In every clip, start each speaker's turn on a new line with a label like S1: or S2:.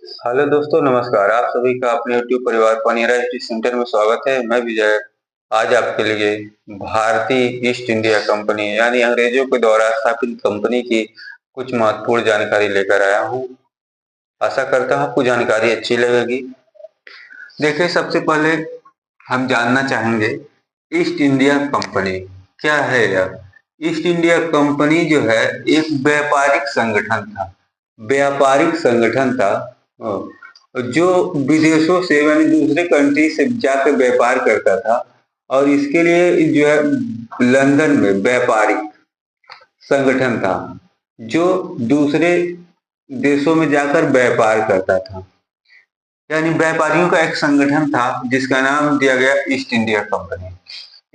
S1: Hello दोस्तों, नमस्कार। आप सभी का अपने YouTube परिवार पानियरा हिस्ट्री सेंटर में स्वागत है। मैं विजय आज आपके लिए भारतीय ईस्ट इंडिया कंपनी यानी अंग्रेजों के द्वारा स्थापित कंपनी की कुछ महत्वपूर्ण जानकारी लेकर आया हूँ। आशा करता हूँ आपको जानकारी अच्छी लगेगी। देखिए, सबसे पहले हम जानना चाहेंगे ईस्ट इंडिया कंपनी क्या है। यह ईस्ट इंडिया कंपनी जो है एक व्यापारिक संगठन था। व्यापारिक संगठन था जो विदेशों से यानी दूसरे कंट्री से जाकर व्यापार करता था और इसके लिए जो है लंदन में व्यापारिक संगठन था जो दूसरे देशों में जाकर व्यापार करता था। यानी व्यापारियों का एक संगठन था जिसका नाम दिया गया east India company.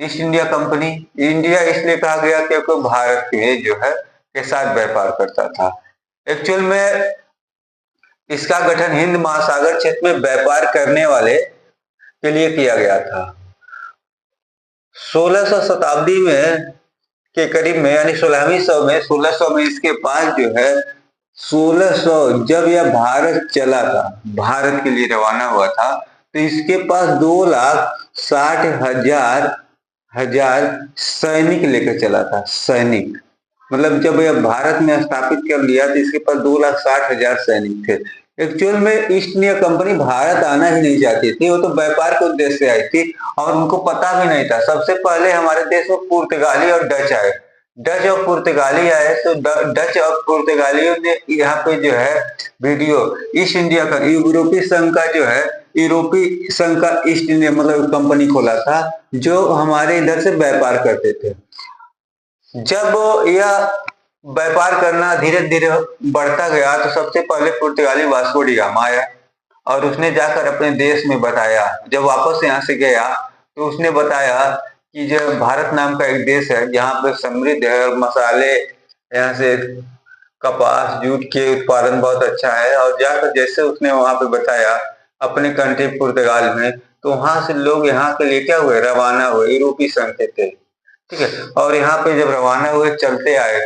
S1: East India company India इसलिए कहा गया क्योंकि भारत के जो है के साथ व्यापार करता था। एक्चुअल में इसका गठन हिंद महासागर क्षेत्र में व्यापार करने वाले के लिए किया गया था। 1600 शताब्दी में के करीब में यानी 1600 में इसके पास जो है 1600 जब यह भारत चला था, भारत के लिए रवाना हुआ था, तो इसके पास 2,60,000 सैनिक लेकर चला था। सैनिक मतलब जब यह भारत में स्थापित कर लिया तो इसके पास 2,60,000 सैनिक थे। एक्चुअल में ईस्ट इंडिया कंपनी भारत आना ही नहीं चाहती थी, वो तो व्यापार के उद्देश्य से आई थी और उनको पता भी नहीं था। सबसे पहले हमारे देश में पुर्तगाली और डच आए। डच और पुर्तगाली आए तो डच और पुर्तगालियों ने यहाँ पे जो है वीडियो ईस्ट इंडिया का यूरोपीय संघ का जो है यूरोपीय संघ का ईस्ट इंडिया मतलब कंपनी खोला था जो हमारे इधर से व्यापार करते थे। जब यह व्यापार करना धीरे धीरे बढ़ता गया तो सबसे पहले पुर्तगाली वास्को डी गामा आया और उसने जाकर अपने देश में बताया। जब वापस यहाँ से गया तो उसने बताया कि जो भारत नाम का एक देश है जहाँ पे समृद्ध है और मसाले यहाँ से कपास जूट के उत्पादन बहुत अच्छा है। और जाकर जैसे उसने वहां पे बताया अपने कंट्री पुर्तगाल में, तो वहां से लोग यहाँ के लिए क्या हुए, रवाना हुए, यूरोपीय संघ के थे। ठीक है, और यहाँ पे जब रवाना हुए चलते आए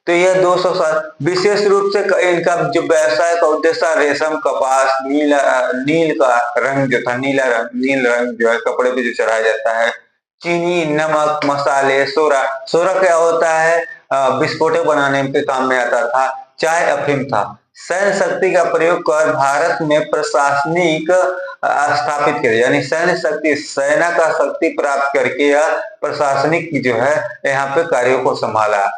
S1: तो यह 200 साल विशेष रूप से इनका जो व्यवसाय का उद्देश्य रेशम कपास नील का रंग जो था, नील रंग जो है कपड़े पे जो चढ़ाया जाता है, चीनी नमक मसाले सोरा। सोरा क्या होता है, विस्फोटक बनाने के काम में आता था। चाय अफीम था। सैन्य शक्ति का प्रयोग कर भारत में प्रशासनिक स्थापित किया, यानी सैन्य शक्ति सेना का शक्ति प्राप्त करके यह प्रशासनिक जो है यहाँ पे कार्यों को संभाला।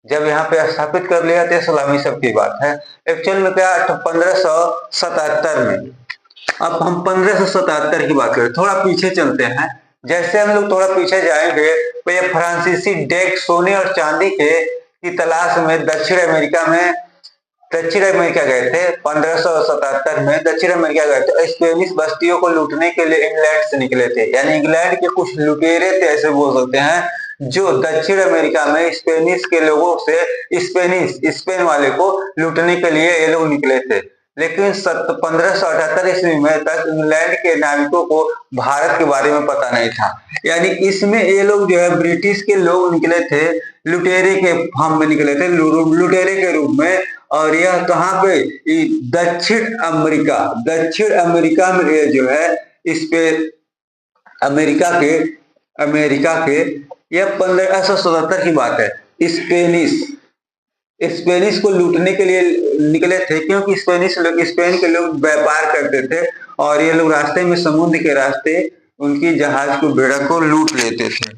S1: जब यहाँ पे स्थापित कर लिया तो सलामी सब की बात है। एक्चुअल में क्या 1577 में, अब हम 1577 की बात करें, थोड़ा पीछे चलते हैं। जैसे हम लोग थोड़ा पीछे जाएंगे तो ये फ्रांसीसी डेक सोने और चांदी के की तलाश में दक्षिण अमेरिका गए थे। 1577 में दक्षिण अमेरिका गए थे। स्पेनिश बस्तियों को लूटने के लिए इंग्लैंड से निकले थे, यानी इंग्लैंड के कुछ लुटेरे थे ऐसे बोल सकते हैं जो दक्षिण अमेरिका में स्पेनिश के लोगों से स्पेन वाले को लूटने के लिए ये लोग निकले थे। लेकिन 1578 ईस्वी में तक इंग्लैंड के नाविकों को भारत के बारे में पता नहीं था। यानी इसमें ये लोग जो है ब्रिटिश के लोग निकले थे, लुटेरे के फॉर्म में निकले थे, लुटेरे के रूप में। और यह कहाँ पे, दक्षिण अमेरिका में ये जो है इस पे अमेरिका के यह 1577 की बात है। स्पेनिश को लूटने के लिए निकले थे क्योंकि स्पेन के लोग व्यापार करते थे और ये लोग रास्ते में समुद्र के रास्ते उनकी जहाज को बेड़ा को लूट लेते थे।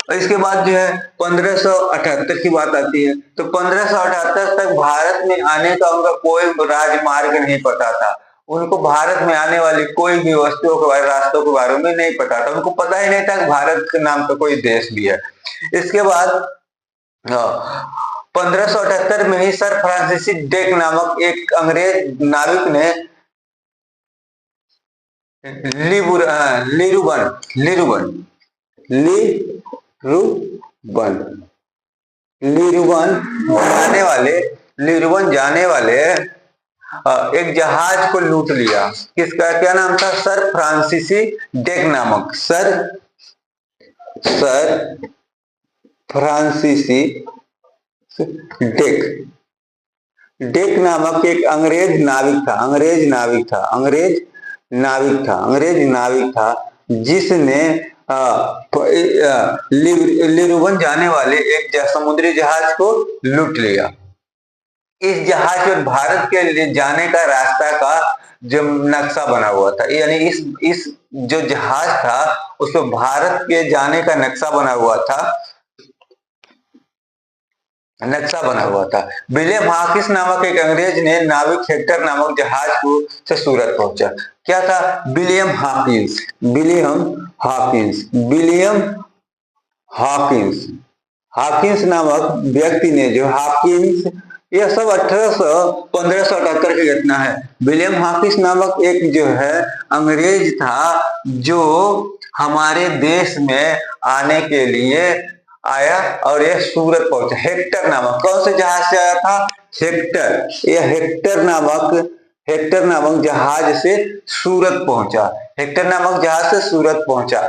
S1: और इसके बाद जो है 1578 की बात आती है। तो 1578 तक भारत में आने का उनका कोई राजमार्ग नहीं पता था। उनको भारत में आने वाली कोई भी वस्तुओं के बारे रास्तों के बारे में नहीं पता था। उनको पता ही नहीं था कि भारत के नाम का कोई देश भी है। इसके बाद 1578 में ही सर फ्रांसिस ड्रेक नामक एक अंग्रेज नाविक ने लिरुबन जाने वाले एक जहाज को लूट लिया। किसका क्या नाम था, सर फ्रांसीसी ड्रेक नामक सर फ्रांसीसी ड्रेक डेक नामक एक अंग्रेज नाविक था, अंग्रेज नाविक था जिसने लिरुवन जाने वाले एक समुद्री जहाज को लूट लिया। इस जहाज पर भारत के लिए जाने का रास्ता का जो नक्शा बना हुआ था, यानी इस जो जहाज था उस पर भारत के जाने का नक्शा बना हुआ था, विलियम हॉकिंस नामक एक अंग्रेज ने नाविक हेक्टर नामक जहाज को से सूरत पहुंचा। क्या था? विलियम हॉकिंस नामक व्यक्ति ने, जो हॉकिंस, यह सब 1578 की घटना है। विलियम हॉकिंस नामक एक जो है अंग्रेज था जो हमारे देश में आने के लिए आया और यह सूरत पहुंचा। हेक्टर नामक, कौन से जहाज से आया था? हेक्टर। यह हेक्टर नामक जहाज से सूरत पहुंचा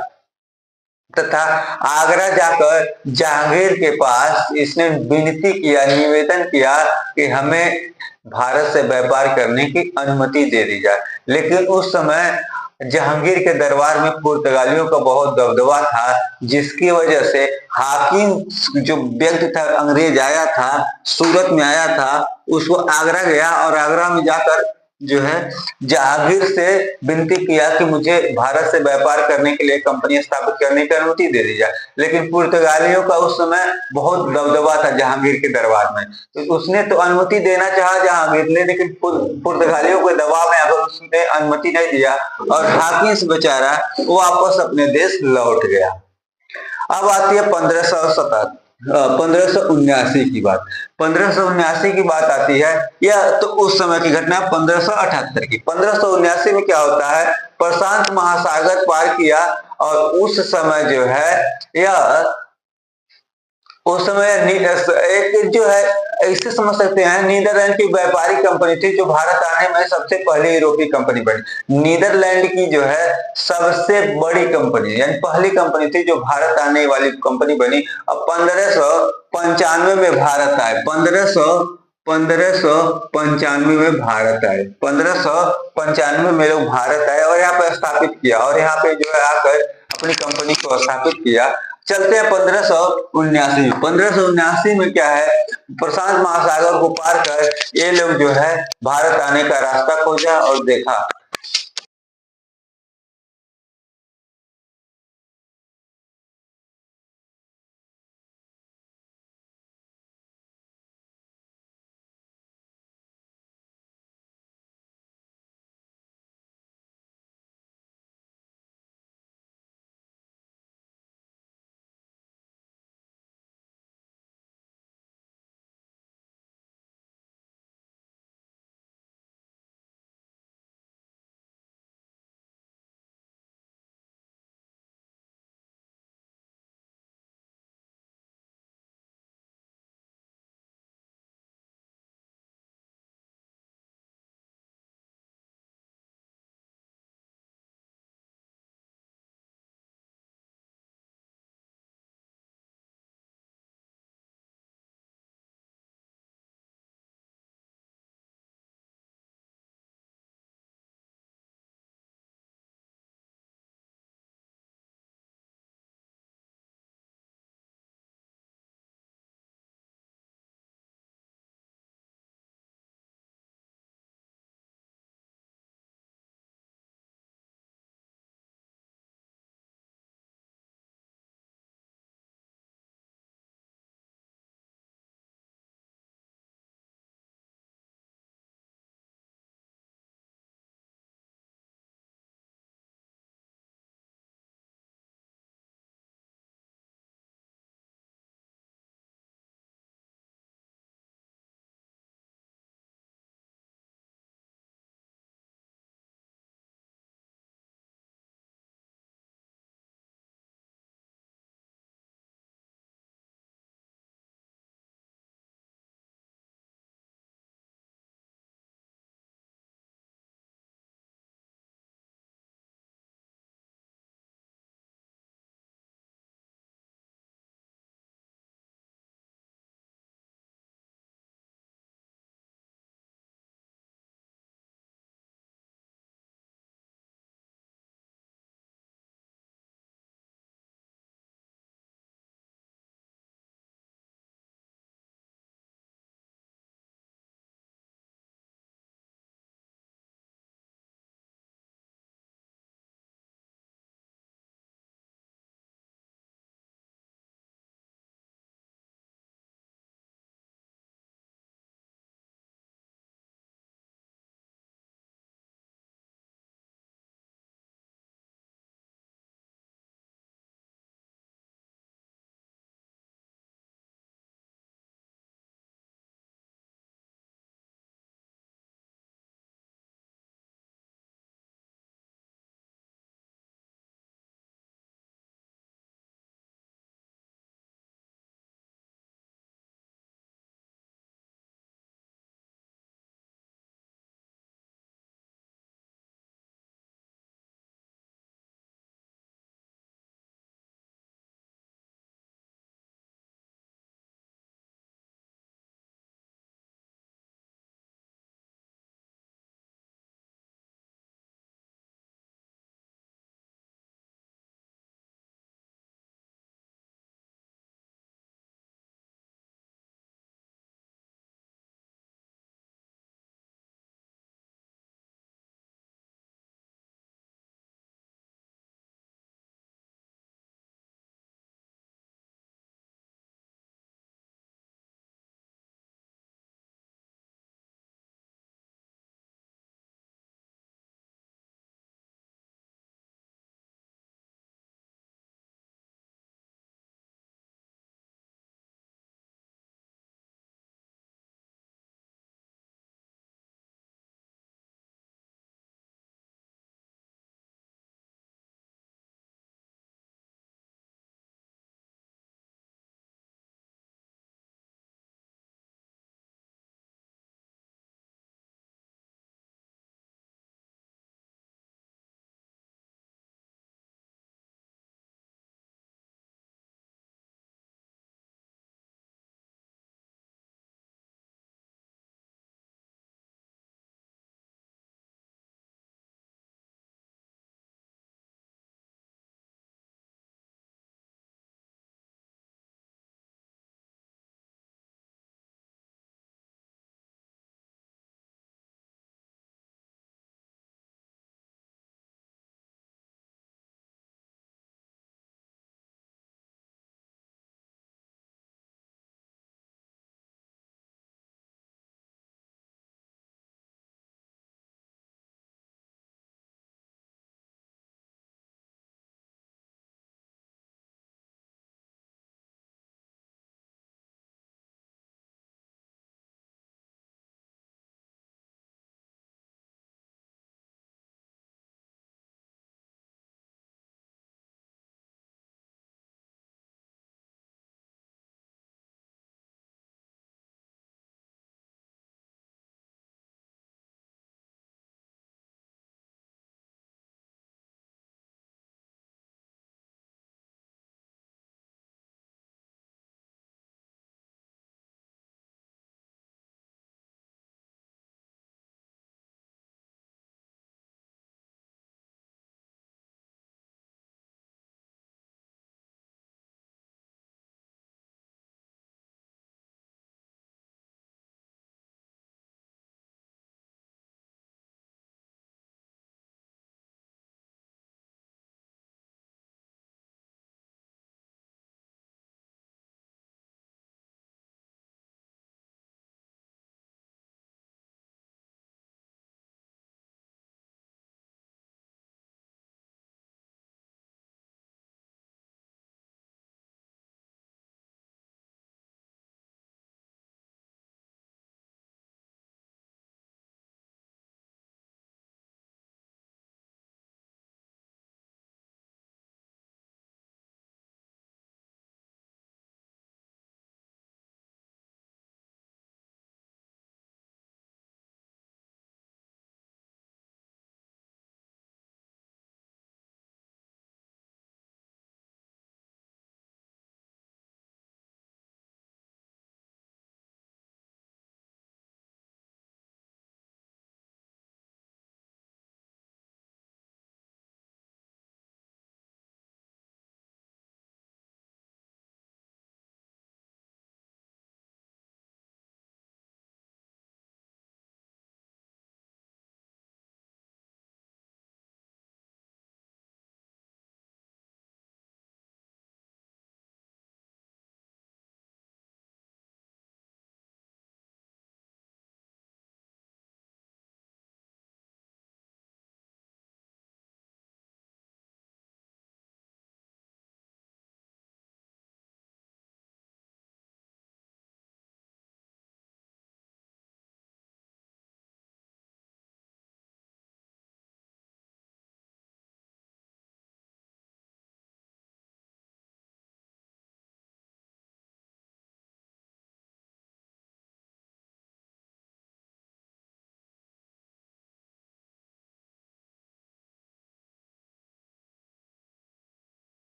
S1: तथा आगरा जाकर जहांगीर के पास इसने निवेदन किया कि हमें भारत से व्यापार करने की अनुमति दे दी जाए। लेकिन उस समय जहांगीर के दरबार में पुर्तगालियों का बहुत दबदबा था, जिसकी वजह से हॉकिंस जो व्यक्ति था, अंग्रेज आया था, सूरत में आया था, उसको आगरा गया और आगरा में जाकर जो है जहांगीर से विनती किया कि मुझे भारत से व्यापार करने के लिए कंपनी स्थापित करने की अनुमति दे दी जाए। लेकिन पुर्तगालियों का उस समय बहुत दबदबा था जहांगीर के दरबार में, तो उसने तो अनुमति देना चाहा जहांगीर ने, लेकिन पुर्तगालियों के दबाव में अगर उसने अनुमति नहीं दिया और हॉकिंस बेचारा वापस अपने देश लौट गया। अब आती है 1579 की बात। 1579 की बात आती है, यह तो उस समय की घटना 1578 की। 1579 में क्या होता है? प्रशांत महासागर पार किया और उस समय जो है यह उस समय एक जो है ऐसे समझ सकते हैं, नीदरलैंड की व्यापारिक कंपनी थी जो भारत आने में सबसे पहले यूरोपीय कंपनी बनी। नीदरलैंड की जो है सबसे बड़ी कंपनी, यानी पहली कंपनी थी जो भारत आने वाली कंपनी बनी। अब 1595 में भारत आए, 1595 में भारत आए, 1595 में लोग भारत आए और यहाँ पे स्थापित किया और यहाँ पे जो है आकर अपनी कंपनी को स्थापित किया। चलते हैं 1579। 1579 में क्या है? प्रशांत महासागर को पार कर ये लोग जो है भारत आने का रास्ता खोजा और देखा